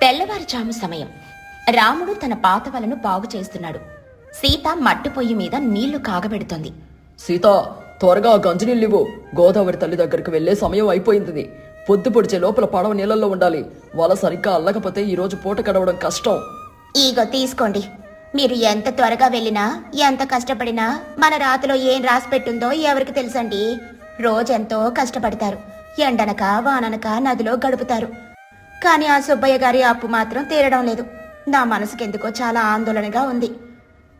తెల్లవారుజాము సమయం. రాముడు తన పాత వలను బాగు చేస్తున్నాడు. సీత మట్టి పొయ్యి మీద నీళ్లు కాగబెడుతోంది. సీత, త్వరగా గంజినీళ్ళివ్వు. గోదావరి తల్లి దగ్గరికి వెళ్లే సమయం అయిపోయింది. పొద్దు పొడిచే లోపల పడవ నీళ్ళల్లో ఉండాలి. వల సరిగ్గా అల్లకపోతే ఈరోజు పూట గడవడం కష్టం. ఈగో తీసుకోండి. మీరు ఎంత త్వరగా వెళ్ళినా ఎంత కష్టపడినా మన రాతలో ఏం రాసి పెట్టుందో ఎవరికి తెలుసండి. రోజెంతో కష్టపడతారు. ఎండనక వాననక నదిలో గడుపుతారు. కానీ ఆ సుబ్బయ్య గారి అప్పు మాత్రం తీరడం లేదు. నా మనసుకెందుకో చాలా ఆందోళనగా ఉంది.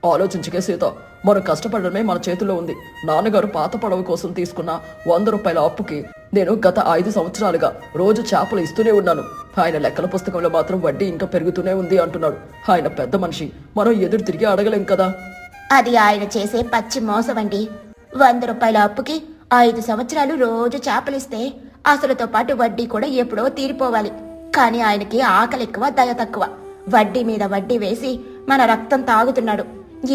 ఆలోచించకే సీత, మనం కష్టపడడమే మన చేతుల్లో ఉంది. నాన్నగారు పాత పడవ కోసం తీసుకున్న 100 రూపాయల అప్పుకి నేను గత 5 సంవత్సరాలుగా రోజు చేపలు ఇస్తూనే ఉన్నాను. ఆయన లెక్కల పుస్తకంలో మాత్రం వడ్డీ ఇంకా పెరుగుతూనే ఉంది అంటున్నాడు. ఆయన పెద్ద మనిషి, మనం ఎదురు తిరిగి అడగలేం కదా. అది ఆయన చేసే పచ్చి మోసమండి. 100 రూపాయల అప్పుకి 5 సంవత్సరాలు రోజు చేపలిస్తే అసలుతో పాటు వడ్డీ కూడా ఎప్పుడో తీరిపోవాలి. కానీ ఆయనకి ఆకలి ఎక్కువ, దయ తక్కువ. వడ్డీ మీద వడ్డీ వేసి మన రక్తం తాగుతున్నాడు.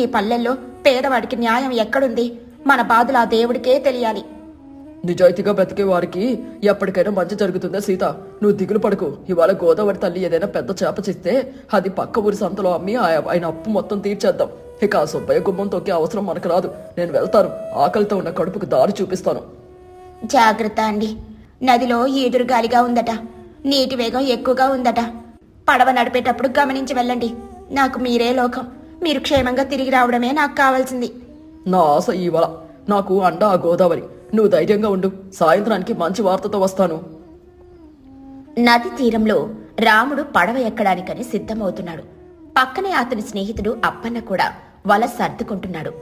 ఈ పల్లెల్లో పేదవాడికి న్యాయం ఎక్కడుంది? మన బాధలు ఆ దేవుడికే తెలియాలి. నిజాయితీగా బ్రతికే వారికి ఎప్పటికైనా మంచి జరుగుతుందా సీత? నువ్వు దిగులు పడకు. ఇవాళ గోదావరి తల్లి ఏదైనా పెద్ద చేప చేస్తే అది పక్క ఊరి సంతలో అమ్మి ఆయన అప్పు మొత్తం తీర్చేద్దాం. ఇక ఆ సుబ్బయ్య గుమ్మం తొక్కే అవసరం మనకు రాదు. నేను వెళ్తాను. ఆకలితో ఉన్న కడుపుకు దారి చూపిస్తాను. జాగ్రత్త అండి. నదిలో ఈదురుగాలిగా ఉందట. నీటి వేగం ఎక్కువగా ఉందట. పడవ నడిపేటప్పుడు గమనించి వెళ్ళండి. నాకు మీరే లోకం. మీరు క్షేమంగా తిరిగి రావడమే నాకు కావాల్సింది. నా ఆశ ఇవాళ. నాకు అండ ఆ గోదావరి. నువ్వు ధైర్యంగా ఉండు. సాయంత్రానికి మంచి వార్తతో వస్తాను. నది తీరంలో రాముడు పడవ ఎక్కడానికని సిద్ధమవుతున్నాడు. పక్కనే అతని స్నేహితుడు అప్పన్న కూడా వల సర్దుకుంటున్నాడు.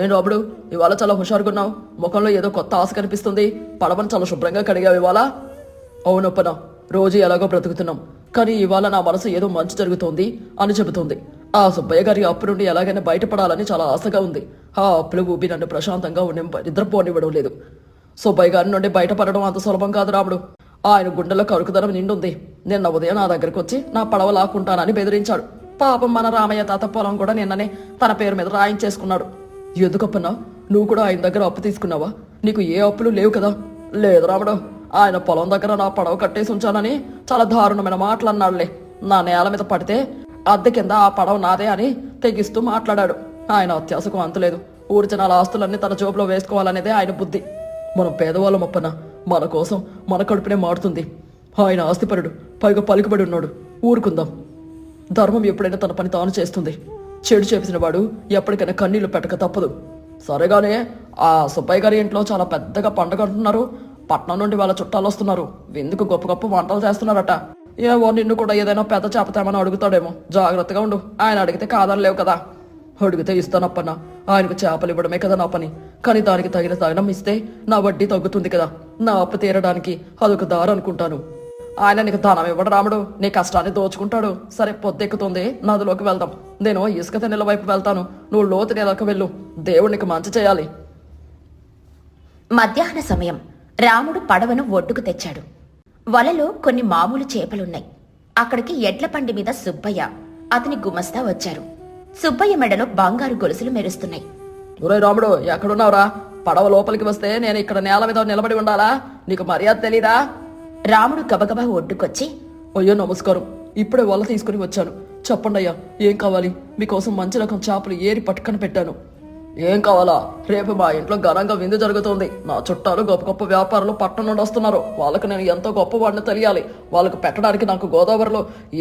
ఏం రాముడు, ఇవాళ చాలా హుషారుగున్నావు. ముఖంలో ఏదో కొత్త ఆశ కనిపిస్తుంది. పడవను చాలా శుభ్రంగా కడిగావు ఇవాళ. అవునప్పన, రోజు ఎలాగో బ్రతుకుతున్నాం. కానీ ఇవాళ నా మనసు ఏదో మంచి జరుగుతోంది అని చెబుతోంది. ఆ సుబ్బయ్య గారి అప్పు నుండి ఎలాగైనా బయటపడాలని చాలా ఆశగా ఉంది. ఆ అప్పులు ఊపి నన్ను ప్రశాంతంగా నిద్రపోనివ్వడం లేదు. సుబ్బయ్య గారి నుండి బయటపడడం అంత సులభం కాదు రాముడు. ఆయన గుండెలో కరుకుదనం నిండుంది. నిన్న ఉదయం నా దగ్గరకు వచ్చి నా పడవ లాక్కుంటానని బెదిరించాడు. పాపం మన రామయ్య తాత పొలం కూడా నిన్ననే తన పేరు మీద రాయించేసుకున్నాడు. ఎందుకప్పన్నా, నువ్వు కూడా ఆయన దగ్గర అప్పు తీసుకున్నావా? నీకు ఏ అప్పులు లేవు కదా? లేదు రాముడు, ఆయన పొలం దగ్గర నా పడవ కట్టేసి ఉంచానని చాలా దారుణమైన మాటలు అన్నాడులే. నా నేల మీద పడితే అద్దె కింద ఆ పడవ నాదే అని తెగిస్తూ మాట్లాడాడు. ఆయన అత్యాసకు అంతులేదు. ఊరి జనాల ఆస్తులన్నీ తన జోబులో వేసుకోవాలనేదే ఆయన బుద్ధి. మనం పేదవాళ్ళం అప్పన. మన కోసం మన కడుపునే మారుతుంది. ఆయన ఆస్తిపరుడు, పైగా పలుకుబడి ఉన్నాడు. ఊరుకుందాం. ధర్మం ఎప్పుడైనా తన పని తాను చేస్తుంది. చెడు చేసిన వాడు ఎప్పటికైనా కన్నీళ్లు పెట్టక తప్పదు. సరేగానే ఆ సుబ్బయ్య గారి ఇంట్లో చాలా పెద్దగా పండగ అంటున్నారు. పట్నం నుండి వాళ్ళ చుట్టాలు వస్తున్నారు. విందుకు గొప్ప గొప్ప వంటలు చేస్తున్నారట. ఏమో నిన్ను కూడా ఏదైనా పెద్ద చేపతేమని అడుగుతాడేమో. జాగ్రత్తగా ఉండు. ఆయన అడిగితే కాదనలేవు కదా. అడిగితే ఇస్తానప్పన్నా. ఆయనకు చేపలు ఇవ్వడమే కదా నా పని. కానీ దానికి తగిన ధనం ఇస్తే నా వడ్డీ తగ్గుతుంది కదా. నా అప్పు తీరడానికి అదొక దారి అనుకుంటాను. ఆయన నీకు ధనం ఇవ్వడు రాముడు. నీ కష్టాన్ని దోచుకుంటాడు. సరే, పొద్దెక్కుతుంది. నదిలోకి వెళ్దాం. నేను ఇసుక తెన్నెల వైపు వెళ్తాను. నువ్వు లోతు నీళ్ళకి వెళ్ళు. దేవుడికి మంచి చేయాలి. మధ్యాహ్న సమయం. రాముడు పడవను ఒడ్డుకు తెచ్చాడు. వలలో కొన్ని మామూలు చేపలున్నాయి. అక్కడికి ఎడ్ల పండి మీద సుబ్బయ్య, అతని గుమస్తా వచ్చారు. సుబ్బయ్య మెడలో బంగారు గొలుసులు మెరుస్తున్నాయి. ఒరే రాముడు, ఎక్కడున్నావురా? పడవ లోపలికి వస్తే నేను ఇక్కడ నేల మీద నిలబడి ఉండాలా? నీకు మర్యాద తెలీదా? రాముడు గబగబా ఒడ్డుకొచ్చి, అయ్యో నమస్కారం. ఇప్పుడే వల తీసుకుని వచ్చాను. చెప్పండి అయ్యా, ఏం కావాలి? మీకోసం మంచి రకం చేపలు ఏరి పట్టుకొని పెట్టాను. ఏం కావాలా? రేపు మా ఇంట్లో ఘనంగా విందు జరుగుతుంది. నా చుట్టాలు గొప్ప గొప్ప వ్యాపారులు పట్టణం నుండి వస్తున్నారు. వాళ్ళకు నేను ఎంతో గొప్పవాడిని తెలియాలి. వాళ్ళకు పెట్టడానికి నాకు గోదావరిలో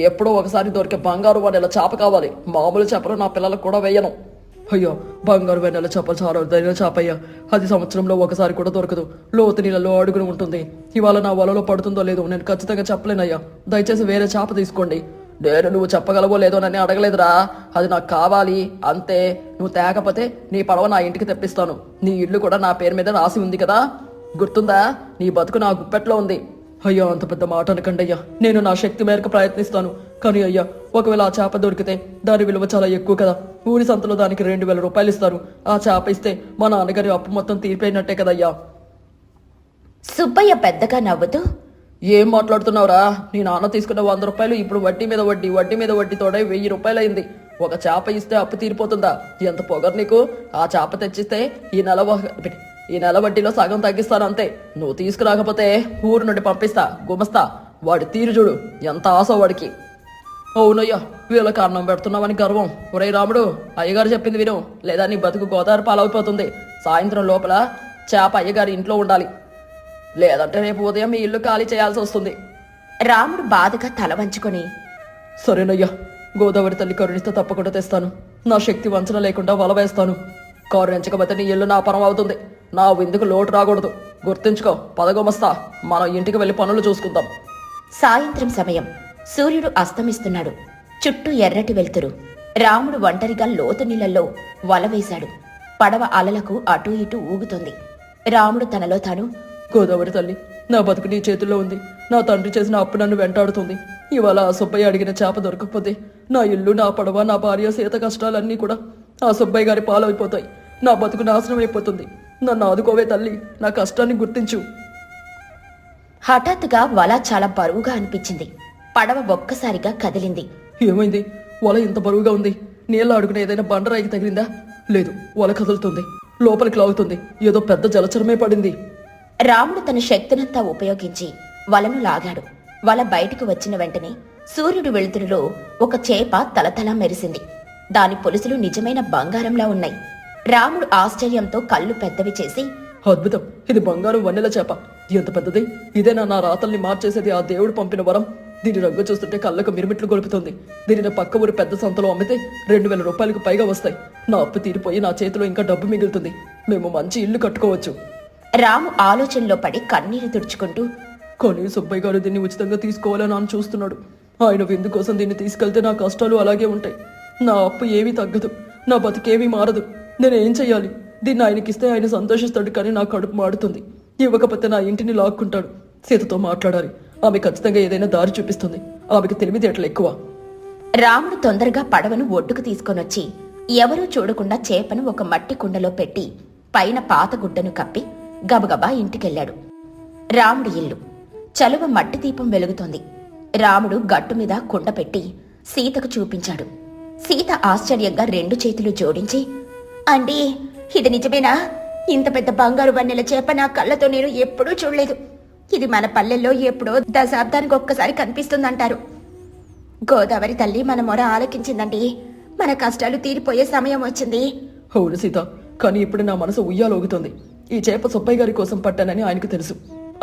ఎప్పుడో ఒకసారి దొరికే బంగారు వెన్నెల చేప కావాలి. మామూలు చేపలు నా పిల్లలకు కూడా వేయను. అయ్యో, బంగారు వెన్నెల చేప చాలా అరుదైన చేపయ్యా. అది సంవత్సరంలో ఒకసారి కూడా దొరకదు. లోతు నీళ్ళలో అడుగుని ఉంటుంది. ఇవాళ నా వలలో పడుతుందో లేదో నేను ఖచ్చితంగా చెప్పలేనయ్యా. దయచేసి వేరే చేప తీసుకోండి. నేను నువ్వు చెప్పగలవో లేదో నన్ను అడగలేదురా. అది నాకు కావాలి అంతే. నువ్వు తేకపోతే నీ పడవ నా ఇంటికి తెప్పిస్తాను. నీ ఇల్లు కూడా నా పేరు మీద రాసి ఉంది కదా, గుర్తుందా? నీ బతుకు నా గుప్పెట్లో ఉంది. అయ్యా, అంత పెద్ద మాట అనకండి అయ్యా. నేను నా శక్తి మేరకు ప్రయత్నిస్తాను. కానీ అయ్యా, ఒకవేళ ఆ చేప దొరికితే దాని విలువ చాలా ఎక్కువ కదా. ఊరి సంతలో దానికి 2000 రూపాయలు ఇస్తారు. ఆ చేప ఇస్తే మా నాన్నగారి అప్పు మొత్తం తీరిపోయినట్టే కదయ్యా. సుబ్బయ్య పెద్దగా నవ్వుతూ, ఏం మాట్లాడుతున్నావురా? నీ నాన్న తీసుకున్న 100 రూపాయలు ఇప్పుడు వడ్డీ మీద వడ్డీ, వడ్డీ మీద వడ్డీ తోడే 1000 రూపాయలు అయింది. ఒక చేప ఇస్తే అప్పు తీరిపోతుందా? ఎంత పొగరు నీకు? ఆ చేప తెచ్చిస్తే ఈ నెల వడ్డీలో సగం తగ్గిస్తాను అంతే. నువ్వు తీసుకురాకపోతే ఊరు నుండి పంపిస్తా. గుమస్తా వాడి తీరు చూడు, ఎంత ఆశ వాడికి. అవునయ్యా, వీళ్ళకి అన్నం పెడుతున్నామని గర్వం. ఒరే రాముడు, అయ్యగారు చెప్పింది విను, లేదా నీ బతుకు గోదావరి పాలైపోతుంది. సాయంత్రం లోపల చేప అయ్యగారి ఇంట్లో ఉండాలి, లేదంటే రేపు ఉదయం మీ ఇల్లు ఖాళీ చేయాల్సి వస్తుంది. రాముడు బాధగా తల వంచుకొని, సరేనయ్యా, గోదావరి తల్లి కరుణిస్తే తప్పకుండా తెస్తాను. నా శక్తి వంచన లేకుండా వల వేస్తాను. కరుణించకపోతే నీ ఇల్లు నా పరం అవుతుంది. నా విందుకు లోటు రాకూడదు, గుర్తుంచుకో. పదగోమస్తా, మనం ఇంటికి వెళ్ళి పనులు చూసుకుందాం. సాయంత్రం సమయం. సూర్యుడు అస్తమిస్తున్నాడు. చుట్టూ ఎర్రటి వెలుతురు. రాముడు ఒంటరిగా లోతు నీళ్లలో వల వేశాడు. పడవ అలలకు అటూ ఇటూ ఊగుతుంది. రాముడు తనలో తాను, గోదావరి తల్లి, నా బతుకు నీ చేతుల్లో ఉంది. నా తండ్రి చేసిన అప్పు నన్ను వెంటాడుతుంది. ఇవాళ ఆ సుబ్బయ్య అడిగిన చేప దొరకకపోతే నా ఇల్లు, నా పడవ, నా భార్య, సీత కష్టాలన్నీ కూడా ఆ సుబ్బయ్య గారి పాలైపోతాయి. నా బతుకు నాశనం అయిపోతుంది. నన్ను ఆదుకోవే తల్లి, నా కష్టాన్ని గుర్తించు. హఠాత్తుగా వల చాలా బరువుగా అనిపించింది. పడవ ఒక్కసారిగా కదిలింది. ఏమైంది? వల ఇంత బరువుగా ఉంది. నీళ్ళ అడుగున ఏదైనా బండరాయికి తగిలిందా? లేదు, వల కదులుతుంది, లోపలికి లాగుతుంది. ఏదో పెద్ద జలచరమే పడింది. రాముడు తన శక్తినంతా ఉపయోగించి వలను లాగాడు. వల బయటకు వచ్చిన వెంటనే సూర్యుడు వెలుతురులో ఒక చేప తలతలా మెరిసింది. దాని పొలుసులు నిజమైన బంగారంలా ఉన్నాయి. రాముడు ఆశ్చర్యంతో కళ్ళు పెద్దవి చేసి, అద్భుతం, ఇది బంగారం వన్నెల చేప. ఎంత పెద్దది! ఇదేనా నా రాతల్ని మార్చేసేది ఆ దేవుడు పంపిన వరం? దీని రంగు చూస్తుంటే కళ్ళకు మిరుమిట్లు గొలుపుతుంది. దీనిని పక్క ఊరి పెద్ద సంతలో అమ్మితే 2000 రూపాయలకు పైగా వస్తాయి. నా అప్పు తీరిపోయి నా చేతిలో ఇంకా డబ్బు మిగులుతుంది. మేము మంచి ఇల్లు కట్టుకోవచ్చు. రాము ఆలోచనలో పడి కన్నీరు తుడుచుకుంటూ, కానీ సుబ్బయ్య గారు దీన్ని ఉచితంగా తీసుకోవాలని ఆయన చూస్తున్నాడు. ఆయన విందు కోసం దీన్ని తీసుకెళ్తే నా కష్టాలు అలాగే ఉంటాయి. నా అప్పు ఏమీ తగ్గదు, నా బతికేమీ మారదు. నేనేం చెయ్యాలి? దీన్ని ఆయనకిస్తే ఆయన సంతోషిస్తాడు, కానీ నా కడుపు మాడుతుంది. ఇవ్వకపోతే నా ఇంటిని లాక్కుంటాడు. సీతతో మాట్లాడాలి, ఆమె ఖచ్చితంగా ఏదైనా దారి చూపిస్తుంది. ఆమెకి తెలివితేటలు ఎక్కువ. రాముడు తొందరగా పడవను ఒడ్డుకు తీసుకొనొచ్చి ఎవరూ చూడకుండా చేపను ఒక మట్టి కుండలో పెట్టి పైన పాత గుడ్డను కప్పి గబగబా ఇంటికెళ్లాడు. రాముడి ఇల్లు. చలువ మట్టి దీపం వెలుగుతోంది. రాముడు గట్టు మీద కుండ పెట్టి సీతకు చూపించాడు. సీత ఆశ్చర్యంగా 2 చేతులు జోడించి, అండి, ఇది నిజమేనా? ఇంత పెద్ద బంగారు వన్నెల చేప నా కళ్ళతో నేను ఎప్పుడూ చూడలేదు. ఇది మన పల్లెల్లో ఎప్పుడో దశాబ్దానికి ఒక్కసారి కనిపిస్తుందంటారు. గోదావరి తల్లి మన మొర ఆలకించిందండి. మన కష్టాలు తీరిపోయే సమయం వచ్చింది. అవును సీత, కానీ ఇప్పుడు నా మనసు ఉయ్యాలోగుతోంది. ఈ చేప సుబ్బయ్య గారి కోసం పట్టానని ఆయనకు తెలుసు.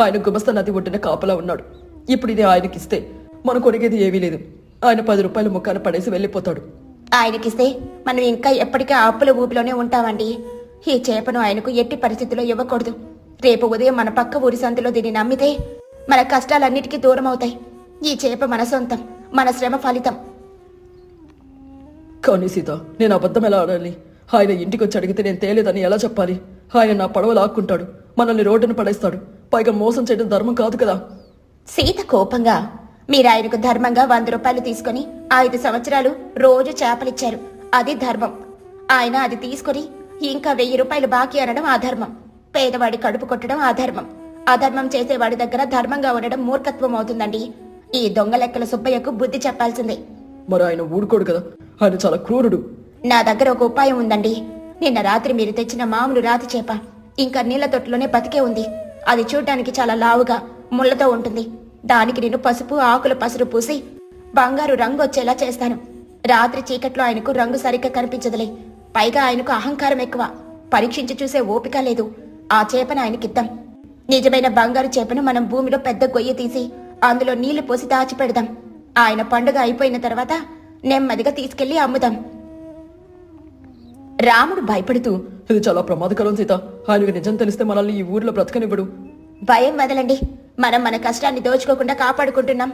ఆయన గుమస్తా నది ఒడ్డున కాపలా ఉన్నాడు. ఇప్పుడు ఇది ఆయనకిస్తే మనం కొరిగేది ఏమీ లేదు. ఆయన 10 రూపాయలు ముఖాన పడేసి వెళ్ళిపోతాడు. ఆయనకిస్తే మనం ఇంకా ఎప్పటికీ అప్పుల ఊపిలోనే ఉంటామండి. ఈ చేపను ఆయనకు ఎట్టి పరిస్థితుల్లో ఇవ్వకూడదు. రేపు ఉదయం మన పక్క ఊరి సంతలో దీన్ని నమ్మితే మన కష్టాలన్నిటికీ దూరం అవుతాయి. ఈ చేప మన సొంతం, మన శ్రమ ఫలితం. కానీ సీత, నేను అబద్ధం ఎలా ఆడాలి? ఆయన ఇంటికి వచ్చి అడిగితే నేను తేలేదని ఎలా చెప్పాలి? ఆయన నా పడవ లాక్కుంటాడు, మనల్ని రోడ్డును పడేస్తాడు. పైగా మోసం చేయడం ధర్మం కాదు కదా. సీత కోపంగా, మీరు ఆయనకు ధర్మంగా 100 రూపాయలు తీసుకుని 5 సంవత్సరాలు రోజు చేపలిచ్చారు, అది ధర్మం. ఆయన అది తీసుకుని ఇంకా 1000 రూపాయలు బాకీ అనడం అధర్మం. పేదవాడి కడుపు కొట్టడం అధర్మం. అధర్మం చేసేవాడి దగ్గర ధర్మంగా ఉండడం మూర్ఖత్వం అవుతుందండి. ఈ దొంగ లెక్కల సుబ్బయ్యకు బుద్ధి చెప్పాల్సిందే. మరి ఆయన ఊరుకోడు కదా, ఆయన చాలా క్రూరుడు. నా దగ్గర ఒక ఉపాయం ఉందండి. నిన్న రాత్రి మీరు తెచ్చిన మామూలు రాతి చేప ఇంకా నీళ్ల తొట్టులోనే బతికే ఉంది. అది చూడ్డానికి చాలా లావుగా ముళ్లతో ఉంటుంది. దానికి నేను పసుపు, ఆకుల పసురు పూసి బంగారు రంగు వచ్చేలా చేస్తాను. రాత్రి చీకట్లో ఆయనకు రంగు సరిగ్గా కనిపించదులే. పైగా ఆయనకు అహంకారం ఎక్కువ. పరీక్షించి చూసే ఓపిక లేదు. ఆ చేపను ఆయనకిద్దాం. నిజమైన బంగారు చేపను మనం భూమిలో పెద్ద గొయ్యి తీసి అందులో నీళ్లు పోసి దాచిపెడదాం. ఆయన పండుగ అయిపోయిన తర్వాత నెమ్మదిగా తీసుకెళ్లి అమ్ముదాం. రాముడు భయపడుతూ, ఇది చాలా ప్రమాదకరం సీత. ఆయనకు నిజం తెలిస్తే మనల్ని ఈ ఊర్లో బ్రతకనివ్వడు. భయం వదలండి. మనం మన కష్టాన్ని దోచుకోకుండా కాపాడుకుంటున్నాం.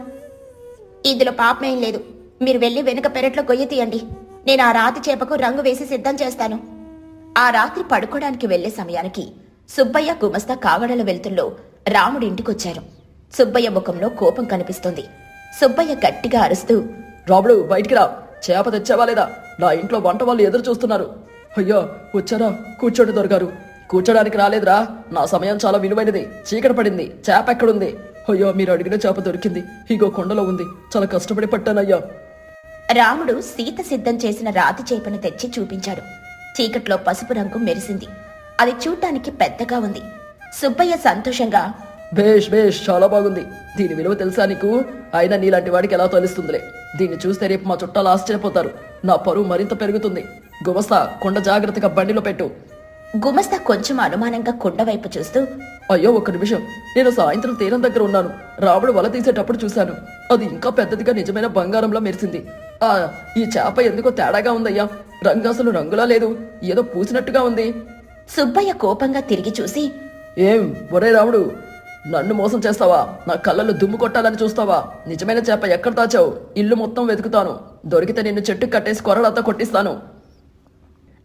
ఇందులో పాపమేం లేదు. మీరు వెళ్లి వెనుక పెరట్లో గొయ్యి తీయండి. నేను ఆ రాతి చేపకు రంగు వేసి సిద్ధం చేస్తాను. ఆ రాత్రి పడుకోవడానికి వెళ్లే సమయానికి సుబ్బయ్య, గుమస్తా కాగడల వెలుతుల్లో రాముడి ఇంటికొచ్చారు. సుబ్బయ్య ముఖంలో కోపం కనిపిస్తోంది. సుబ్బయ్య గట్టిగా అరుస్తూ, రాముడు, బయటికి రా. చేప తెచ్చావా లేదా? నా ఇంట్లో వంట వాళ్ళు ఎదురు చూస్తున్నారు. అయ్యా, వచ్చారా? కూర్చోండి దొరగారు. కూర్చోడానికి రాలేదురా, నా సమయం చాలా విలువైనది. చీకటి పడింది. చేప ఎక్కడుంది? అయ్యా, మీరు అడిగిన చేప దొరికింది. ఇగో కొండలో ఉంది. చాలా కష్టపడి పట్టానయ్యా. రాముడు సీత సిద్ధం చేసిన రాతి చేపను తెచ్చి చూపించాడు. చీకట్లో పసుపు రంగు మెరిసింది. అది చూడ్డానికి పెద్దగా ఉంది. సుబ్బయ్య సంతోషంగా, భేష్ భేష్, చాలా బాగుంది. దీని విలువ తెలుసా నీకు? అయినా నీలాంటి వాడికి ఎలా తెలుస్తుందిలే. దీన్ని చూస్తే రేపు మా చుట్టాలు ఆశ్చర్యపోతారు. నా పరువు మరింత పెరుగుతుంది. గుమస్తా, కొండ జాగ్రత్తగా బండిలో పెట్టు. గుమస్తా కొంచెం అనుమానంగా కుండ వైపు చూస్తూ, అయ్యో ఒక్క నిమిషం, నేను సాయంత్రం తీరం దగ్గర ఉన్నాను. రాముడు వల తీసేటప్పుడు చూశాను. అది ఇంకా పెద్దదిగా నిజమైన బంగారంలా మెరిసింది. ఈ చేప ఎందుకో తేడాగా ఉందయ్యా. రంగు అసలు రంగులా లేదు, ఏదో పూసినట్టుగా ఉంది. సుబ్బయ్య కోపంగా తిరిగి చూసి, ఏం ఒరే రాముడు, నన్ను మోసం చేస్తావా? నా కళ్ళల్లో దుమ్ము కొట్టాలని చూస్తావా? నిజమైన చేప ఎక్కడ దాచావు? ఇల్లు మొత్తం వెతుకుతాను. దొరికితే నిన్ను చెట్టు కట్టేసి కొరడాతో కొట్టిస్తాను.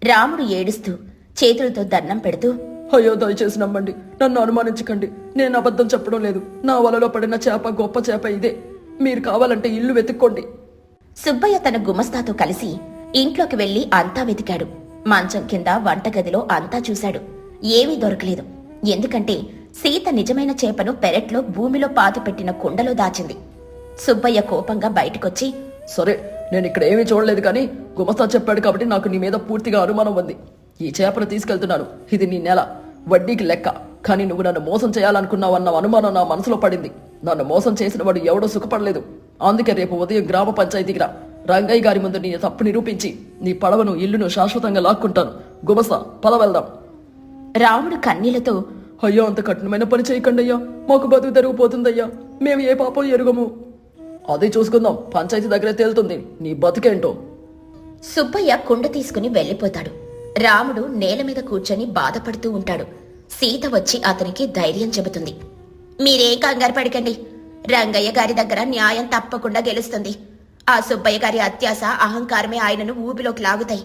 రాముడు ఏడుస్తూ చేతులతో దండం పెడుతూ, అయ్యో దయచేసి నమ్మండి, నన్ను అనుమానించకండి. నేను అబద్ధం చెప్పడం లేదు. నా వలలో పడిన చేప గొప్ప చేప ఇదే. మీరు కావాలంటే ఇల్లు వెతుక్కోండి. సుబ్బయ్య తన గుమస్తాతో కలిసి ఇంట్లోకి వెళ్లి అంతా వెతికాడు. మంచం కింద, వంటగదిలో అంతా చూశాడు. ఏమీ దొరకలేదు. ఎందుకంటే సీత నిజమైన చేపను పెరట్లో భూమిలో పాతిపెట్టిన కుండలో దాచింది. సుబ్బయ్య కోపంగా బయటకొచ్చి, సరే, నేను ఇక్కడ ఏమీ చూడలేదు, కానీ గుమస్తా చెప్పాడు కాబట్టి నాకు నీ మీద పూర్తిగా అనుమానం ఉంది. ఈ చేపను తీసుకెళ్తున్నాను. ఇది నీ నెల, వడ్డీకి లెక్క. కానీ నువ్వు నన్ను మోసం చేయాలనుకున్నావన్న అనుమానం నా మనసులో పడింది. నన్ను మోసం చేసిన వాడు ఎవడో సుఖపడలేదు. అందుకే రేపు ఉదయం గ్రామ పంచాయతీకి రా. రంగయ్య గారి ముందు నీ తప్పు నిరూపించి నీ పడవను, ఇల్లును శాశ్వతంగా లాక్కుంటాను. గుమస్తా, పద వెళ్దాం. రాముడు కన్నీళ్లతో, అయ్యో అంత కఠినమైన పని చేయకండి అయ్యా. మాకు బతుకు తెరిగిపోతుందయ్యా. మేము ఏ పాపం ఎరుగము. అదే చూసుకుందాం, పంచాయతీ దగ్గరే తేలుతుంది నీ బతుకేంటో. సుబ్బయ్య కుండ తీసుకుని వెళ్లిపోతాడు. రాముడు నేల మీద కూర్చొని బాధపడుతూ ఉంటాడు. సీత వచ్చి అతనికి ధైర్యం చెబుతుంది. మీరేం కంగారు పడకండి. రంగయ్య గారి దగ్గర న్యాయం తప్పకుండా గెలుస్తుంది. ఆ సుబ్బయ్య గారి అత్యాశ, అహంకారమే ఆయనను ఊబిలోకి లాగుతాయి.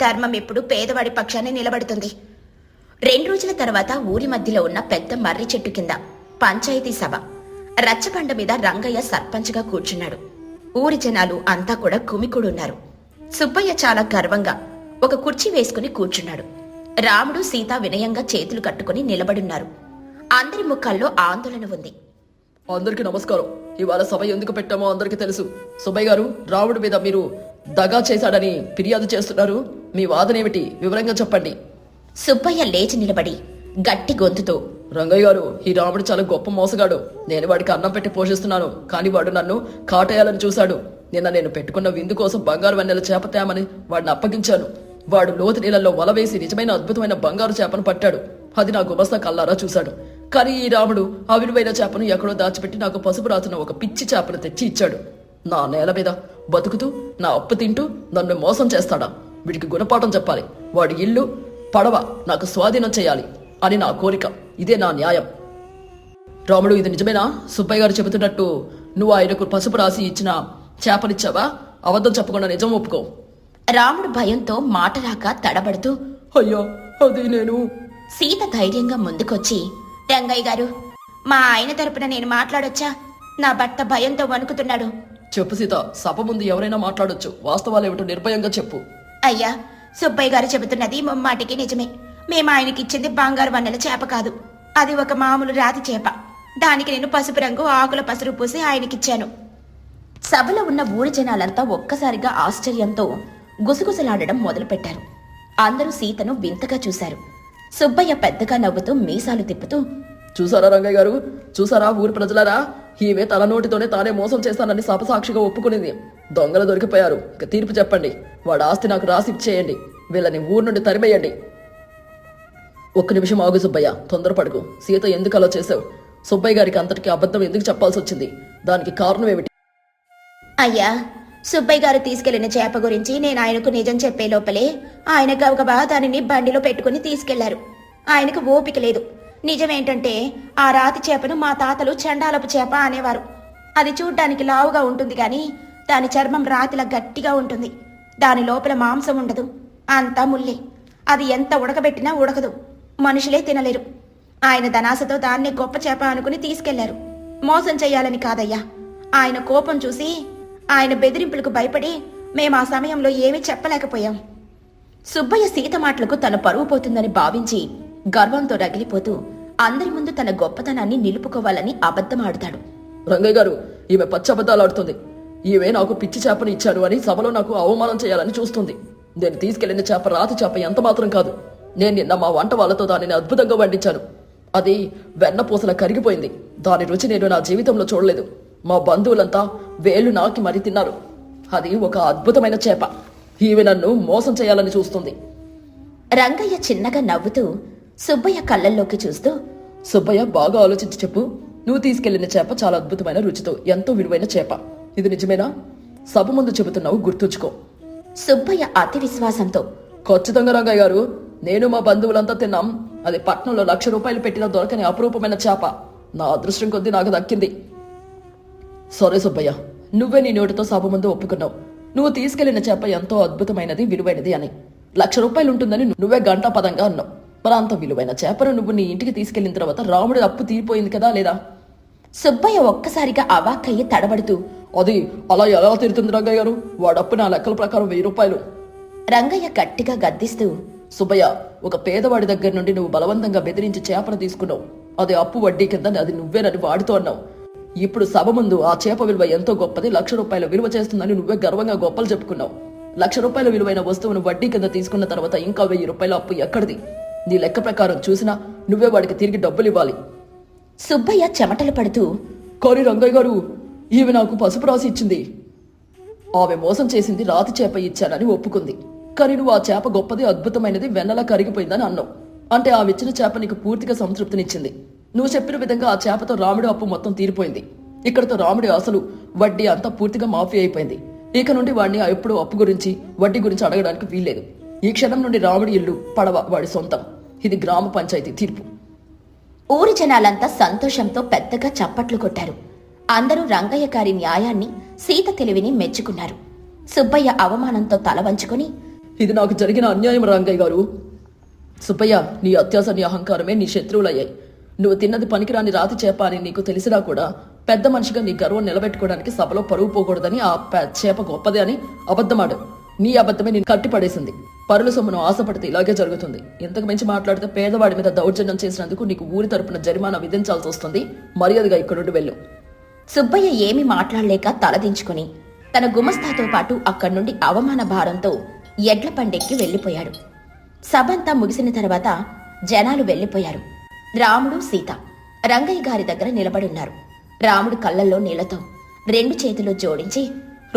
ధర్మం ఎప్పుడు పేదవాడి పక్షాన్ని నిలబడుతుంది. 2 రోజుల తర్వాత ఊరి మధ్యలో ఉన్న పెద్ద మర్రి చెట్టు కింద పంచాయతీ సభ. రచ్చబండ మీద రంగయ్య సర్పంచ్గా కూర్చున్నాడు. ఊరి జనాలు అంతా కూడా కుమికూడున్నారు. సుబ్బయ్య చాలా గర్వంగా ఒక కుర్చీ వేసుకుని కూర్చున్నాడు. రాముడు, సీత వినయంగా చేతులు కట్టుకుని నిలబడున్నారు. అందరి ముఖాల్లో ఆందోళన ఉంది. అందరికీ నమస్కారం. ఇవాళ సభ ఎందుకు పెట్టామో అందరికీ తెలుసు. సుబ్బయ్య గారు, రాముడి మీద మీరు దగా చేశాడని ఫిర్యాదు చేస్తున్నారు. మీ వాదనేమిటి? వివరంగా చెప్పండి. సుబ్బయ్య లేచి నిలబడి గట్టి గొంతుతో, రంగయ్య గారు, ఈ రాముడు చాలా గొప్ప మోసగాడు. నేను వాడికి అన్నం పెట్టి పోషిస్తున్నాను, కానీ వాడు నన్ను కాటేయాలని చూశాడు. నిన్న నేను పెట్టుకున్న విందు కోసం బంగారు వెన్నెల చేప తేమని వాడిని అప్పగించాను. వాడు లోతు నీళ్ళల్లో వల వేసి నిజమైన అద్భుతమైన బంగారు చేపను పట్టాడు. అది నా గుమస్తా కల్లారా చూశాడు. కానీ ఈ రాముడు ఆ విలువైన చేపను ఎక్కడో దాచిపెట్టి నాకు పసుపు రాసిన ఒక పిచ్చి చేపను తెచ్చి ఇచ్చాడు. నా నేల మీద బతుకుతూ నా అప్పు తింటూ నన్ను మోసం చేస్తాడా? వీడికి గుణపాఠం చెప్పాలి. వాడి ఇల్లు, పడవ నాకు స్వాధీనం చేయాలి అని నా కోరిక. ఇదే నా న్యాయం. రాముడు, ఇది నిజమేనా? సుబ్బయ్య గారు చెబుతున్నట్టు నువ్వు ఆయనకు పసుపు రాసి ఇచ్చిన చేపనిచ్చావా? అబద్ధం చెప్పకుండా నిజం ఒప్పుకో. రాముడు భయంతో మాట రాక తడబడుతూ, అయ్యో అది నేను. సీత ధైర్యంగా ముందుకొచ్చి, రంగయ్య గారు, మా ఆయన తరపున నేను మాట్లాడొచ్చా? నా భర్త భయంతో వణుకుతున్నాడు. చెప్పు సీత, సభ ముందు ఎవరైనా మాట్లాడొచ్చు. వాస్తవాలేమిటో నిర్భయంగా చెప్పు. అయ్యా, సుబ్బయ్య గారు చెబుతున్నది ముమ్మాటికి నిజమే. మేము ఆయనకిచ్చింది బంగారు వన్నెల చేప కాదు. అది ఒక మామూలు రాతి చేప. దానికి నేను పసుపు రంగు ఆకుల పసురు పూసి ఆయనకిచ్చాను. సభలో ఉన్న ఊరి జనాలంతా ఒక్కసారిగా ఆశ్చర్యంతో గుసగుసలాడడం మొదలుపెట్టారు. అందరూ సీతను వింతగా చూశారు. సుబ్బయ్య పెద్దగా నవ్వుతూ మీసాలు తిప్పుతూ, చూసారా రంగయ్య గారు, చూసారా ఊరి ప్రజలారా, ఈమె తన నోటితోనే తానే మోసం చేస్తానని సభసాక్షిగా ఒప్పుకునింది. దొంగలు దొరికిపోయారు. ఇక తీర్పు చెప్పండి. వాడి ఆస్తి నాకు రాసి ఇచ్చేయండి. వీళ్ళని ఊరు నుండి తరిమేయండి. ఒక్క నిమిషం ఆగు సుబ్బయ్య, తొందరపడకు. సీత ఎందుకు అలా చేసావు? సుబ్బయ్య గారికి అంతటికీ అబద్ధం ఎందుకు చెప్పాల్సి వచ్చింది? దానికి కారణం ఏమిటి? అయ్యా, సుబ్బయ్య గారు తీసుకెళ్లిన చేప గురించి నేను ఆయనకు నిజం చెప్పే లోపలే ఆయన గబగబా దానిని బండిలో పెట్టుకుని తీసుకెళ్లారు. ఆయనకు ఓపిక లేదు. నిజమేంటంటే ఆ రాతి చేపను మా తాతలు చండాలపు చేప అనేవారు. అది చూడ్డానికి లావుగా ఉంటుంది గాని దాని చర్మం రాతిలా గట్టిగా ఉంటుంది. దాని లోపల మాంసం ఉండదు, అంతా ముల్లే. అది ఎంత ఉడకబెట్టినా ఉడకదు. మనుషులే తినలేరు. ఆయన ధనాసతో దాన్నే గొప్ప చేప అనుకుని తీసుకెళ్లారు. మోసం చెయ్యాలని కాదయ్యా. ఆయన కోపం చూసి, ఆయన బెదిరింపులకు భయపడి మేం ఆ సమయంలో ఏమీ చెప్పలేకపోయాం. సుబ్బయ్య సీత మాటలకు తన పరువు పోతుందని భావించి గర్వంతో రగిలిపోతూ అందరి ముందు తన గొప్పతనాన్ని నిలుపుకోవాలని అబద్ధమాడుతాడు. రంగయ్య గారు, ఈమె పచ్చి అబద్ధాలు ఆడుతుంది. ఈమె నాకు పిచ్చి చేపని ఇచ్చారు అని సభలో నాకు అవమానం చేయాలని చూస్తుంది. నేను తీసుకెళ్లిన చేప రాతి చేప ఎంత మాత్రం కాదు. నేను నిన్న మా వంట వాళ్ళతో దానిని అద్భుతంగా వండించాను. అది వెన్నపూసలా కరిగిపోయింది. దాని రుచి నేను నా జీవితంలో చూడలేదు. మా బంధువులంతా వేళ్లు నాకి మరీ తిన్నారు. అది ఒక అద్భుతమైన చేప. ఈమె నన్ను మోసం చేయాలని చూస్తుంది. రంగయ్య చిన్నగా నవ్వుతూ సుబ్బయ్య కళ్ళల్లోకి చూస్తూ, సుబ్బయ్య, బాగా ఆలోచించి చెప్పు. నువ్వు తీసుకెళ్లిన చేప చాలా అద్భుతమైన రుచితో ఎంతో విలువైన చేప. ఇది నిజమేనా? సభ ముందు చెబుతున్నావు, గుర్తుంచుకో. సుబ్బయ్య అతి విశ్వాసంతో, ఖచ్చితంగా రంగయ్య గారు, నేను మా బంధువులంతా తిన్నాం. అది పట్నంలో 1,00,000 రూపాయలు పెట్టిన దొరకని అపురూపమైన చేప. నా అదృష్టం కొద్దీ నాకు దక్కింది. సరే సుబ్బయ్య, నువ్వే నీ నోటితో సభ ముందు ఒప్పుకున్నావు నువ్వు తీసుకెళ్లిన చేప ఎంతో అద్భుతమైనది, విలువైనది అని. 1,00,000 రూపాయలు ఉంటుందని నువ్వే గంటా పదంగా అన్నావు. మరి అంత విలువైన చేపను నువ్వు నీ ఇంటికి తీసుకెళ్లిన తర్వాత రాముడి అప్పు తీరిపోయింది కదా లేదా? సుబ్బయ్య ఒక్కసారిగా అవాక్కయ్యి తడబడుతూ, అది అలా ఎలా తీరుతుంది రంగయ్య గారు? వాడప్పు నా లెక్కల ప్రకారం 1,000 రూపాయలు. రంగయ్య గట్టిగా గద్దిస్తూ, సుబ్బయ్య, ఒక పేదవాడి దగ్గర నుండి నువ్వు బలవంతంగా బెదిరించి చేపను తీసుకున్నావు. అది అప్పు వడ్డీ కింద అది నువ్వేనని వాడుతూ అన్నావు. ఇప్పుడు సభ ముందు ఆ చేప విలువ ఎంతో గొప్పది, 1,00,000 రూపాయల విలువ చేస్తుందని నువ్వే గర్వంగా గొప్పలు చెప్పుకున్నావు. 1,00,000 రూపాయల విలువైన వస్తువును వడ్డీ కింద తీసుకున్న తర్వాత ఇంకా 1,000 రూపాయల అప్పు ఎక్కడిది? నీ లెక్క ప్రకారం చూసినా నువ్వే వాడికి తిరిగి డబ్బులు ఇవ్వాలి. సుబ్బయ్య చెమటలు పడుతూ, కానీ రంగయ్య గారు, ఈమె నాకు పసుపు రాసి ఇచ్చింది. ఆమె మోసం చేసింది రాతి చేప ఇచ్చానని ఒప్పుకుంది. కానీ నువ్వు ఆ చేప గొప్పది, అద్భుతమైనది, వెన్నలా కరిగిపోయిందని అన్నావు. అంటే ఆమె ఇచ్చిన చేప నీకు పూర్తిగా సంతృప్తినిచ్చింది. నువ్వు చెప్పిన విధంగా ఆ చేపతో రాముడి అప్పు మొత్తం తీరిపోయింది. ఇక్కడతో రాముడి అసలు వడ్డీ అంతా పూర్తిగా మాఫీ అయిపోయింది. ఇక నుండి వాడిని ఎప్పుడు అప్పు గురించి వడ్డీ గురించి అడగడానికి వీల్లేదు. ఈ క్షణం నుండి రాముడి ఇల్లు, పడవ వాడి సొంతం. ఇది గ్రామ పంచాయతీ తీర్పు. ఊరి జనాలంతా సంతోషంతో పెద్దగా చప్పట్లు కొట్టారు. అందరూ రంగయ్య గారి న్యాయాన్ని, సీత తెలివిని మెచ్చుకున్నారు. సుబ్బయ్య అవమానంతో తల వంచుకొని, ఇది నాకు జరిగిన అన్యాయం రంగయ్య గారు. సుబ్బయ్య, నీ అత్యాస, నీ అహంకారమే నీ శత్రువులయ్యాయి. నువ్వు తిన్నది పనికిరాని రాతి చేప అని నీకు తెలిసినా కూడా పెద్ద మనిషిగా నీ గర్వం నిలబెట్టుకోవడానికి సభలో పరువు పోకూడదని ఆ చేప గొప్పదే అని అబద్ధమాడు. నీ అబద్ధమే నేను కట్టిపడేసింది. పరుల సొమ్మును ఆశపడితే ఇలాగే జరుగుతుంది. ఇంతకు మించి మాట్లాడితే పేదవాడి మీద దౌర్జన్యం చేసినందుకు నీకు ఊరి తరపున జరిమానా విధించాల్సి వస్తుంది. మర్యాదగా ఇక్కడ నుండి వెళ్ళు. సుబ్బయ్య ఏమీ మాట్లాడలేక తలదించుకుని తన గుమస్తాతో పాటు అక్కడి నుండి అవమాన భారంతో ఎడ్ల పండెక్కి వెళ్లిపోయాడు. సభంతా ముగిసిన తర్వాత జనాలు వెళ్లిపోయారు. రాముడు, సీత రంగయ్య గారి దగ్గర నిలబడున్నారు. రాముడు కళ్ళల్లో నీళ్లతో 2 చేతులు జోడించి,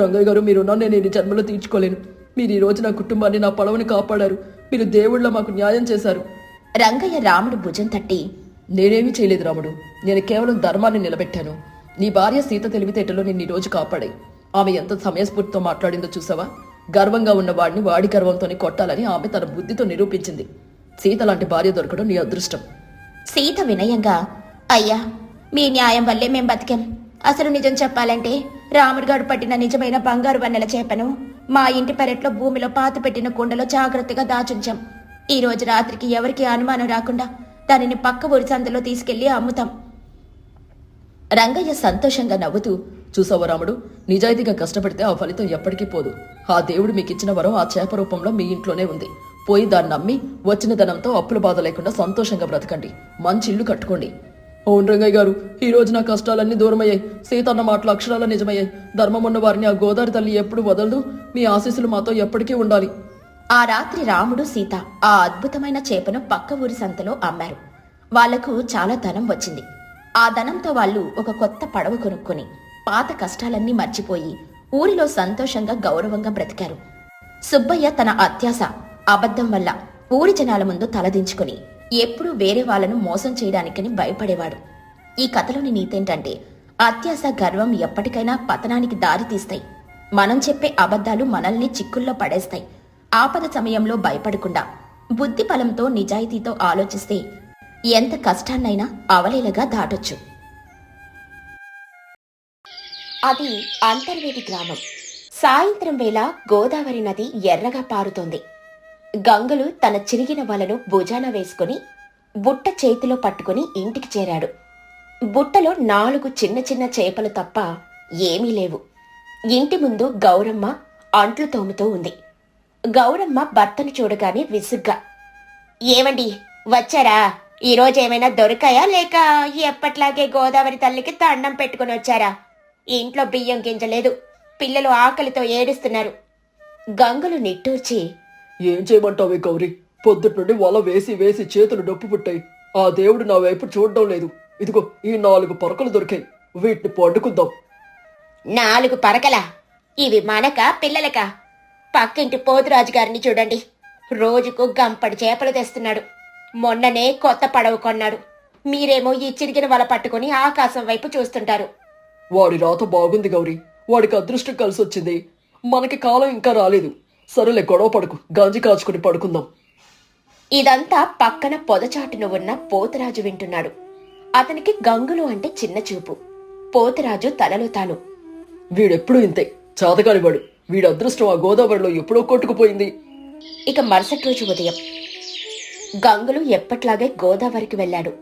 రంగయ్య గారు, మీరున్నా నేను ఈ జన్మలో తీర్చుకోలేను. మీరు ఈ రోజు నా కుటుంబాన్ని, నా పడవని కాపాడారు. మీరు దేవుళ్ళ మాకు న్యాయం చేశారు. రంగయ్య రాముడు భుజం తట్టి, నేనేమీ చేయలేదు రాముడు, నేను కేవలం ధర్మాన్ని నిలబెట్టాను. నీ భార్య సీత తెలివితేటలో నిన్ను ఈ రోజు కాపాడాయి. ఆమె ఎంత సమయస్ఫూర్తితో మాట్లాడిందో చూసావా? గర్వంగా ఉన్న వాడిని వాడి గర్వంతోనే కొట్టాలని ఆమె తన బుద్ధితో నిరూపించింది. సీత లాంటి భార్య దొరకడం నీ అదృష్టం. సీత వినయంగా, అయ్యా, మీ న్యాయం వల్లే మేం బతికాం. అసలు నిజం చెప్పాలంటే రాముడిగాడు పట్టిన నిజమైన బంగారు వన్నెల చేపను మా ఇంటి పెరట్లో భూమిలో పాత పెట్టిన కుండలో జాగ్రత్తగా దాచుంచాం. ఈ రోజు రాత్రికి ఎవరికి అనుమానం రాకుండా దానిని పక్క ఊరి సంతలో తీసుకెళ్లి అమ్ముతాం. రంగయ్య సంతోషంగా నవ్వుతూ, చూసావా రాముడు, నిజాయితీగా కష్టపడితే ఆ ఫలితం ఎప్పటికీ పోదు. ఆ దేవుడు మీకిచ్చిన వరం ఆ చేప రూపంలో మీ ఇంట్లోనే ఉంది. పోయి దాన్ని నమ్మి వచ్చిన ధనంతో అప్పుల బాధ లేకుండా సంతోషంగా బ్రతకండి. మంచి ఇల్లు కట్టుకోండి. అవును రంగయ్య గారు, ఈ రోజు నా కష్టాలన్నీ దూరమయ్యాయి. సీత అన్న మాటలు అక్షరాల నిజమయ్యాయి. ధర్మం ఉన్న వారిని ఆ గోదావరి తల్లి ఎప్పుడు వదలదు. మీ ఆశీస్సులు మాతో ఎప్పటికీ ఉండాలి. ఆ రాత్రి రాముడు, సీత ఆ అద్భుతమైన చేపను పక్క ఊరి సంతలో అమ్మారు. వాళ్లకు చాలా ధనం వచ్చింది. ఆ ధనంతో వాళ్ళు ఒక కొత్త పడవ కొనుక్కొని పాత కష్టాలన్నీ మర్చిపోయి ఊరిలో సంతోషంగా, గౌరవంగా బ్రతికారు. సుబ్బయ్య తన అత్యాస, అబద్ధం వల్ల ఊరి జనాల ముందు తలదించుకుని ఎప్పుడూ వేరే వాళ్లను మోసం చేయడానికని భయపడేవాడు. ఈ కథలోని నీతేంటంటే, అత్యాస, గర్వం ఎప్పటికైనా పతనానికి దారి తీస్తాయి. మనం చెప్పే అబద్ధాలు మనల్ని చిక్కుల్లో పడేస్తాయి. ఆపద సమయంలో భయపడకుండా బుద్ధి బలంతో, నిజాయితీతో ఆలోచిస్తే ఎంత కష్టాన్నైనా అవలీలగా దాటొచ్చు. అది అంతర్వేది గ్రామం. సాయంత్రం వేళ గోదావరి నది ఎర్రగా పారుతోంది. గంగులు తన చిరిగిన వలను భుజాన వేసుకుని బుట్ట చేతిలో పట్టుకుని ఇంటికి చేరాడు. బుట్టలో 4 చిన్న చిన్న చేపలు తప్ప ఏమీ లేవు. ఇంటి ముందు గౌరమ్మ అంట్లు తోముతూ ఉంది. గౌరమ్మ భర్తను చూడగానే విసుగ్గా, ఏమండి, వచ్చారా? ఈరోజేమైనా దొరికాయా, లేక ఎప్పట్లాగే గోదావరి తల్లికి దండం పెట్టుకుని వచ్చారా? ఇంట్లో బియ్యం గింజలేదు, పిల్లలు ఆకలితో ఏడుస్తున్నారు. గంగులు నిట్టూర్చి, ఏం చేయమంటావే గౌరీ? పొద్దుటి నుండి వల వేసి వేసి చేతులు నొప్పి పుట్టాయి. ఆ దేవుడు నా వైపు చూడడం లేదు. ఇదిగో ఈ 4 పరకలు దొరికాయి. వీటిని పండుకుందాం. 4 పరకలా? ఇవి మనకా పిల్లలకా? పక్కింటి పోతురాజు గారిని చూడండి, రోజుకు గంపడి చేపలు తెస్తున్నాడు. మొన్ననే కొత్త పడవ కొన్నాడు. మీరేమో ఈ చిరిగిన వల పట్టుకుని ఆకాశం వైపు చూస్తుంటారు. వాడి రాత బాగుంది గౌరీ, వాడికి అదృష్టం కలిసొచ్చింది. మనకి కాలం ఇంకా రాలేదు. సరేలే, గొడవ పడుకు, గాంజి కాచుకుని పడుకుందాం. ఇదంతా పక్కన పొదచాటున ఉన్న పోతురాజు వింటున్నాడు. అతనికి గంగులు అంటే చిన్న చూపు. పోతురాజు తనలో తాను, వీడెప్పుడు ఇంతే, చాతకానివాడు. వీడి అదృష్టం ఆ గోదావరిలో ఎప్పుడో కొట్టుకుపోయింది. ఇక మరుసటి రోజు ఉదయం గంగులు ఎప్పట్లాగే గోదావరికి వెళ్ళాడు.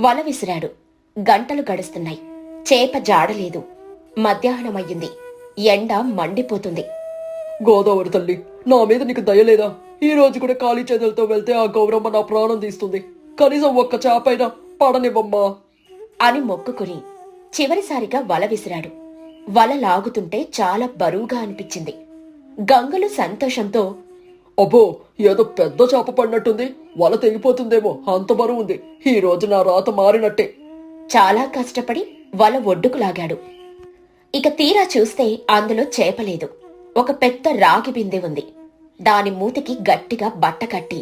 వల విసిరాడు. గంటలు గడుస్తున్నాయి. చేప జాడలేదు. మధ్యాహ్నమయ్యింది. ఎండ మండిపోతుంది. గోదావరి తల్లి, నా మీద నీకు దయలేదా? ఈ రోజు కూడా ఖాళీ చేతులతో వెళ్తే ఆ గౌరమ్మ నా ప్రాణం తీస్తుంది. కనీసం ఒక్క చేపైనా పడనివ్వమ్మా అని మొక్కుకుని చివరిసారిగా వల విసిరాడు. వల లాగుతుంటే చాలా బరువుగా అనిపించింది. గంగులు సంతోషంతో, అబ్బో, ఏదో పెద్ద చేప పడినట్టుంది, వల తెగిపోతుందేమో, అంత బరువు ఉంది. ఈ రోజు నా రాత మారినట్టే. చాలా కష్టపడి వల ఒడ్డుకు లాగాడు. ఇక తీరా చూస్తే అందులో చేపలేదు. ఒక పెద్ద రాగి బిందె ఉంది. దాని మూతికి గట్టిగా బట్ట కట్టి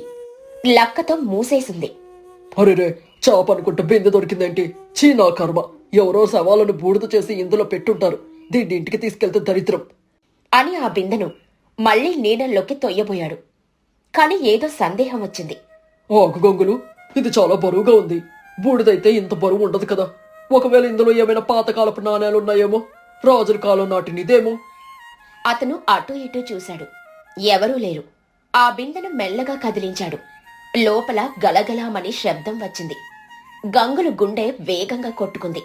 లక్కతో మూసేసింది. అరేరే, చేప అనుకుంటే బిందె దొరికిందేంటి? చీ, నా కర్మ. ఎవరో శవాలను బూడిద చేసి ఇందులో పెట్టుంటారు. దీన్ని ఇంటికి తీసుకెళ్తే దరిద్రం అని ఆ బిందెను మళ్లీ నీళ్ళల్లోకి తొయ్యబోయాడు. కాని ఏదో సందేహం వచ్చింది. ఆకు గంగులు, ఇది చాలా బరువుగా ఉంది. బూడిదైతే ఇంత బరువు ఉండదు కదా. ఒకవేళ ఇందులో ఏమైనా పాతకాలపు నాణేలున్నాయేమో, రాజుల కాలం నాటినిదేమో. అతను అటూ ఇటూ చూశాడు. ఎవరూ లేరు. ఆ బిందెను మెల్లగా కదిలించాడు. లోపల గలగలామని శబ్దం వచ్చింది. గంగులు గుండె వేగంగా కొట్టుకుంది.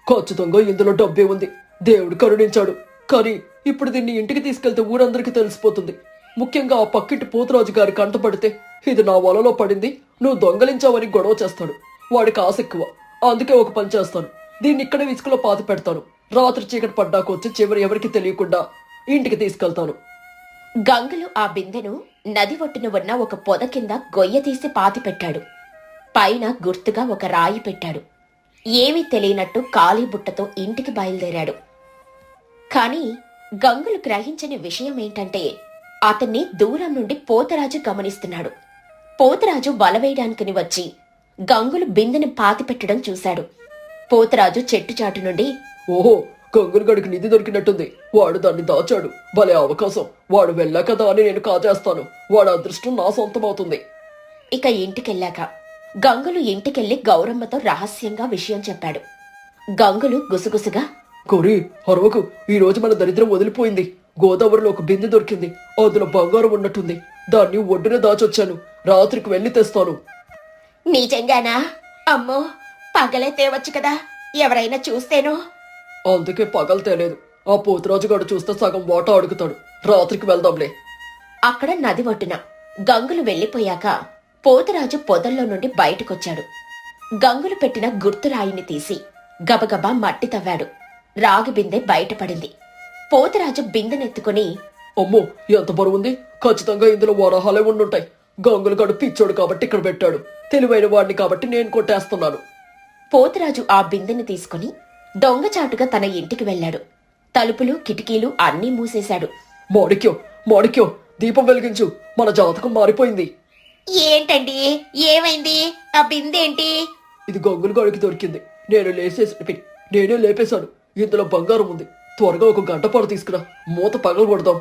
ఖచ్చితంగా ఇందులో డబ్బే ఉంది. దేవుడు కరుణించాడు. కానీ ఇప్పుడు దీన్ని ఇంటికి తీసుకెళ్తే ఊరందరికీ తెలిసిపోతుంది. ముఖ్యంగా ఆ పక్కింటి పోతురాజు గారి కంటపడితే, ఇది నా వలలో పడింది, నువ్వు దొంగలించావని గొడవ చేస్తాడు. వాడికి ఆశ ఎక్కువ. అందుకే ఒక పని చేస్తాను, దీన్ని ఇక్కడే ఇసుకలో పాతి పెడతాను. రాత్రి చీకటి పడ్డాక వచ్చి చివరి ఎవరికి తెలియకుండా ఇంటికి తీసుకెళ్తాను. గంగులు ఆ బిందెను నది ఒట్టున ఉన్న ఒక పొద కింద గొయ్య తీసి పాతిపెట్టాడు. పైన గుర్తుగా ఒక రాయి పెట్టాడు. ఏమీ తెలియనట్టు ఖాళీ బుట్టతో ఇంటికి బయలుదేరాడు. కాని గంగులు గ్రహించని విషయమేంటంటే, అతన్ని దూరం నుండి పోతరాజు గమనిస్తున్నాడు. పోతరాజు వలవేయడానికని వచ్చి గంగులు బిందెని పాతిపెట్టడం చూశాడు. పోతరాజు చెట్టుచాటు నుండి, ఓహో, గంగులు గడికి నిధి దొరికినట్టుంది. వాడు దాన్ని దాచాడు. భలే అవకాశం. వాడు వెళ్ళాక దాన్ని నేను కాజేస్తాను. వాడు అదృష్టం నా సొంతమవుతుంది. ఇక ఇంటికెళ్ళాక గంగులు ఇంటికెళ్లి గౌరమ్మతో రహస్యంగా విషయం చెప్పాడు. గంగులు గుసగుసగా, గౌరీ, అరవకు. ఈ రోజు మన దరిద్రం వదిలిపోయింది. గోదావరిలో ఒక బిందె దొరికింది. అందులో బంగారం ఉన్నట్టుంది. దాన్ని ఒడ్డునే దాచొచ్చాను. రాత్రికి వెళ్లి తెస్తాను. నిజంగానా? అమ్మో, పగలే తేవచ్చు కదా, ఎవరైనా చూస్తేనో. అందుకే పగలు తేలేదు. ఆ పోతురాజు గారు చూస్తే సగం వాటా అడుగుతాడు. రాత్రికి వెళ్దాంలే. అక్కడ నది ఒడ్డున గంగులు వెళ్లిపోయాక పోతురాజు పొదల్లో నుండి బయటకొచ్చాడు. గంగులు పెట్టిన గుర్తురాయిని తీసి గబగబా మట్టి తవ్వాడు. రాగి బిందె బయటపడింది. పోతురాజు బిందెనెత్తుకుని, అమ్మో, ఎంత బరువుంది! ఖచ్చితంగా ఇందులో వరహాలే ఉండుంటాయి. గంగులు గడు పిచ్చోడు కాబట్టి ఇక్కడ పెట్టాడు. తెలివైన వాడిని కాబట్టి నేను కొట్టేస్తున్నాను. పోతురాజు ఆ బిందెని తీసుకుని దొంగచాటుగా తన ఇంటికి వెళ్ళాడు. తలుపులు కిటికీలు అన్నీ మూసేశాడు. మాణిక్యం, మాణిక్యం, దీపం వెలిగించు. మన జాతకం మారిపోయింది. ఏంటండి, ఏమైంది? ఆ బిందెంటి? ఇది గంగులు గడికి దొరికింది. నేనే లేపేశాను. ఇందులో బంగారం ఉంది. త్వరగా ఒక గంటపాటు తీసుకురా. మూత పగలు కొడదాం.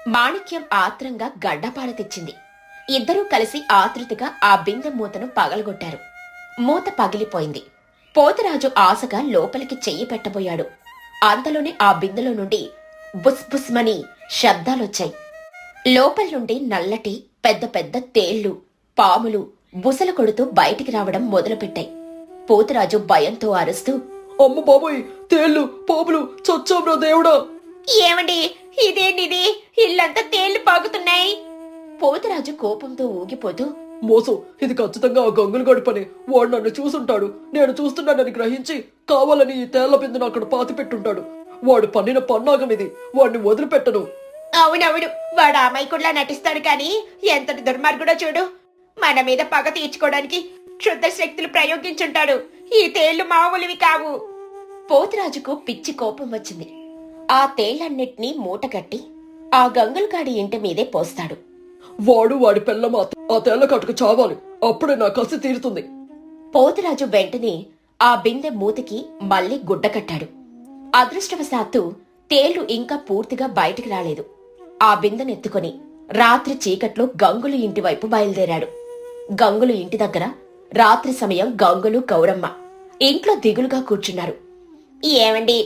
మాణిక్యం ఆత్రంగా గడ్డపార తెచ్చింది. ఇద్దరూ కలిసి ఆతృతగా ఆ బిందె మూతను పగలగొట్టారు. మూత పగిలిపోయింది. పోతురాజు ఆశగా లోపలికి చెయ్యి పెట్టబోయాడు. అంతలోనే ఆ బిందెలో నుండి బుస్ బుస్మని శబ్దాలొచ్చాయి. లోపల నుండి నల్లటి పెద్ద పెద్ద తేళ్లు, పాములు బుసలు కొడుతూ బయటికి రావడం మొదలుపెట్టాయి. పోతురాజు భయంతో అరుస్తూ, అమ్మ బాబోయ్, తేళ్లు, పాములు, చచ్చాంరా దేవుడా! ఏమండి, ఇదేంటిది? ఇల్లంతా తేళ్లు పాకుతున్నాయి. పోతురాజు కోపంతో ఊగిపోతూ, మోసం, ఇది ఖచ్చితంగా ఆ గంగులు గడి పని. వాడు నన్ను చూసుంటాడు. నేను చూస్తున్నానని గ్రహించి కావాలని ఈ తేళ్ల బిందును అక్కడ పాతి పెట్టుంటాడు. వాడు పన్నిన పన్నాగం ఇది. వాడిని వదిలిపెట్టను. అవునవును, వాడు అమాయకుడిలా నటిస్తాడు కాని ఎంతటి దుర్మార్గుడో చూడు. మన మీద పగ తీర్చుకోవడానికి క్షుద్ర శక్తులు ప్రయోగించుంటాడు. ఈ తేళ్లు మామూలువి కావు. పోతురాజుకు పిచ్చి కోపం వచ్చింది. ఆ తేళ్లన్నిటినీ మూటగట్టి ఆ గంగులగాడి ఇంటి మీదే పోస్తాడు. వాడు వాడి పిల్లం ఆ తేళ్ల కట్టుకు చావాలి, అప్పుడే నా కసి తీరుతుంది. పోతురాజు వెంటనే ఆ బిందె మూతికి మళ్లీ గుడ్డ కట్టాడు. అదృష్టవశాత్తు తేళ్లు ఇంకా పూర్తిగా బయటికి రాలేదు. ఆ బిందెనెత్తుకుని రాత్రి చీకట్లో గంగులు ఇంటివైపు బయలుదేరాడు. గంగులు ఇంటి దగ్గర రాత్రి సమయం గంగులు గౌరమ్మ ఇంట్లో దిగులుగా కూర్చున్నారు. ఏమండి,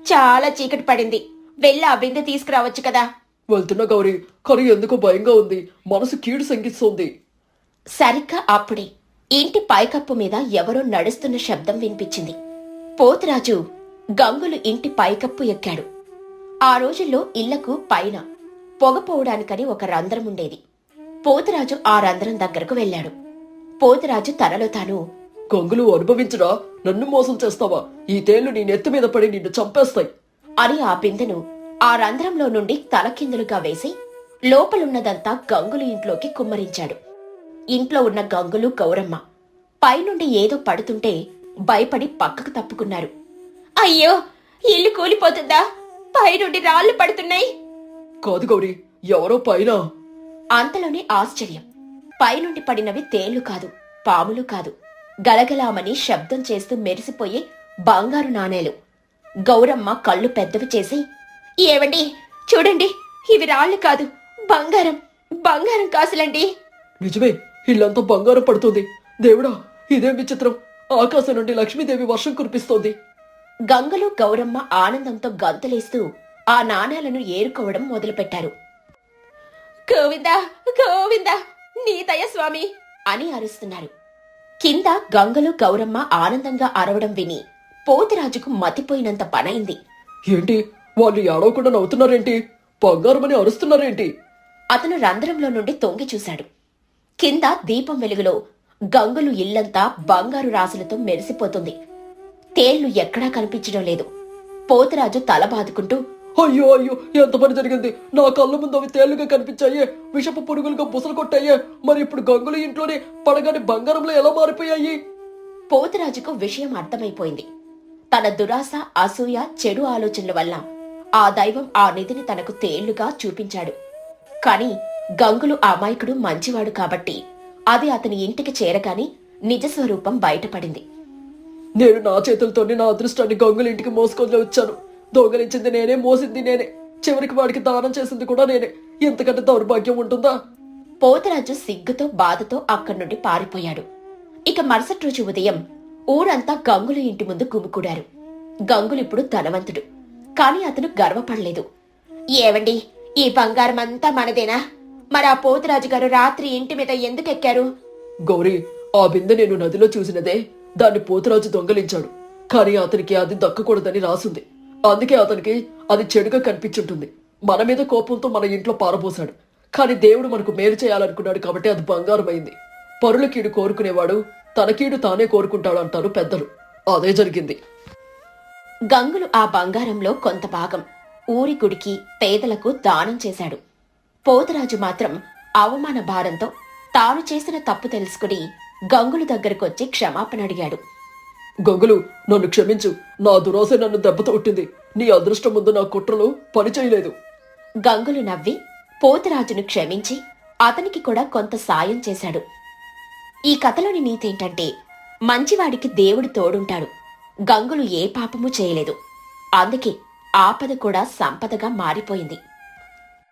చాలా చీకటి పడింది, వెళ్ళి ఆ బిందె తీసుకురావచ్చు కదా. వెళ్తున్నా గౌరీ, కానీ ఎందుకో భయంగా ఉంది, మనసు కీడు శంకిస్తోంది. సరిగ్గా అప్పుడే ఇంటి పైకప్పు మీద ఎవరో నడుస్తున్న శబ్దం వినిపించింది. పోతురాజు గంగులు ఇంటి పైకప్పు ఎక్కాడు. ఆ రోజుల్లో ఇళ్లకు పైన పొగపోవడానికని ఒక రంధ్రం ఉండేది. పోతురాజు ఆ రంధ్రం దగ్గరకు వెళ్ళాడు. పోతురాజు తనలో తాను, గంగులు అనుభవించడా, నన్ను మోసం చేస్తావా? ఈ తేళ్లు నీ నెత్తి మీద పడి నిన్ను చంపేస్తాయి అని ఆ బిందెను ఆ రంధ్రంలో నుండి తలకిందులుగా వేసి లోపలున్నదంతా గంగులు ఇంట్లోకి కుమ్మరించాడు. ఇంట్లో ఉన్న గంగులు గౌరమ్మ పైనుండి ఏదో పడుతుంటే భయపడి పక్కకు తప్పుకున్నారు. అయ్యో, ఇల్లు కూలిపోతుందా? పైనుండి రాళ్లు పడుతున్నాయి. కాదు గౌరీ, ఎవరో పైన. అంతలోనే ఆశ్చర్యం. పైనుండి పడినవి తేళ్లు కాదు, పాములు కాదు, గలగలామని శబ్దం చేస్తూ మెరిసిపోయే బంగారు నాణేలు. గౌరమ్మ కళ్ళు పెద్దవి చేసి, ఏవండి, చూడండి, ఇవి రాళ్లు కాదు, బంగారం, బంగారం కాసులండి. నిజమే, ఇల్లంతా బంగారం పడుతుంది. దేవుడా, ఇదేం విచిత్రం! ఆకాశం నుండి లక్ష్మీదేవి వర్షం కురిపిస్తోంది. గంగలు గౌరమ్మ ఆనందంతో గంతులేస్తూ ఆ నాణేలను ఏరుకోవడం మొదలుపెట్టారు. గోవిందా, గోవిందా, నీ దయ స్వామి అని అరుస్తున్నారు. కింద గంగలు గౌరమ్మ ఆనందంగా అరవడం విని పోతురాజుకు మతిపోయినంత పనైంది. ఏంటి, వాళ్ళు ఏడవకుండా నవ్వుతున్నారేంటి? బంగారమని అరుస్తున్నారేంటి? అతను రంధ్రంలో నుండి తొంగి చూశాడు. కింద దీపం వెలుగులో గంగులు ఇల్లంతా బంగారు రాసులతో మెరిసిపోతుంది. తేళ్లు ఎక్కడా కనిపించడం లేదు. పోతురాజు తల బాదుకుంటూ, అయ్యో అయ్యో, ఎంత పని జరిగింది! నా కళ్ళ ముందు అవి తేళ్లుగా కనిపించాయే, విషపు పురుగులుగా బుసలు కొట్టాయే. మరి ఇప్పుడు గంగులు ఇంట్లోనే పడగానే బంగారంలో ఎలా మారిపోయాయి? పోతురాజుకు విషయం అర్థమైపోయింది. తన దురాశ, అసూయ, చెడు ఆలోచనల వల్ల ఆ దైవం ఆ నిధిని తనకు తేళ్లుగా చూపించాడు. కాని గంగులు అమాయకుడు, మంచివాడు కాబట్టి అది అతని ఇంటికి చేరగాని నిజస్వరూపం బయటపడింది. నేను నా చేతులతోనే నా అదృష్టాన్ని గంగుల ఇంటికి మోసుకొని వచ్చాను. దొంగలించింది నేనే, మోసింది నేనే, చివరికి వాడికి దానం చేసింది కూడా నేనే. ఎంతకంటే దౌర్భాగ్యం ఉంటుందా? పోతరాజు సిగ్గుతో, బాధతో అక్కడి నుండి పారిపోయాడు. ఇక మరుసటి రోజు ఉదయం ఊరంతా గంగుల ఇంటి ముందు గుమికూడారు. గంగులిప్పుడు ధనవంతుడు, కాని అతను గర్వపడలేదు. ఏవండి, ఈ బంగారం అంతా మనదేనా? మరి ఆ పోతురాజు గారు రాత్రి ఇంటి మీద ఎందుకెక్కారు? గౌరీ, ఆ బిందె నేను నదిలో చూసినదే. దాన్ని పోతురాజు దొంగలించాడు, కానీ అతనికి అది దక్కకూడదని రాసుంది. అందుకే అతనికి అది చెడుగా కనిపించుంటుంది. మన మీద కోపంతో మన ఇంట్లో పారబోసాడు. కానీ దేవుడు మనకు మేలు చేయాలనుకున్నాడు కాబట్టి అది బంగారం అయింది. పరుల కీడు కోరుకునేవాడు తన కీడు తానే కోరుకుంటాడు అంటారు పెద్దలు. అదే జరిగింది. గంగులు ఆ బంగారంలో కొంత భాగం ఊరి గుడికి, పేదలకు దానం చేశాడు. పోతురాజు మాత్రం అవమాన భారంతో తాను చేసిన తప్పు తెలుసుకుని గంగులు దగ్గరకొచ్చి క్షమాపణ అడిగాడు. గంగులు, నన్ను క్షమించు. నా దురాశ నన్ను దెబ్బతొట్టింది. నీ అదృష్టం ముందు నా కుట్రలు పనిచేయలేదు. గంగులు నవ్వి పోతురాజును క్షమించి అతనికి కూడా కొంత సాయం చేశాడు. ఈ కథలోని నీతేంటంటే, మంచివాడికి దేవుడు తోడుంటాడు. గంగులు ఏ పాపమూ చేయలేదు. అందుకే ఆపద కూడా సంపదగా మారిపోయింది.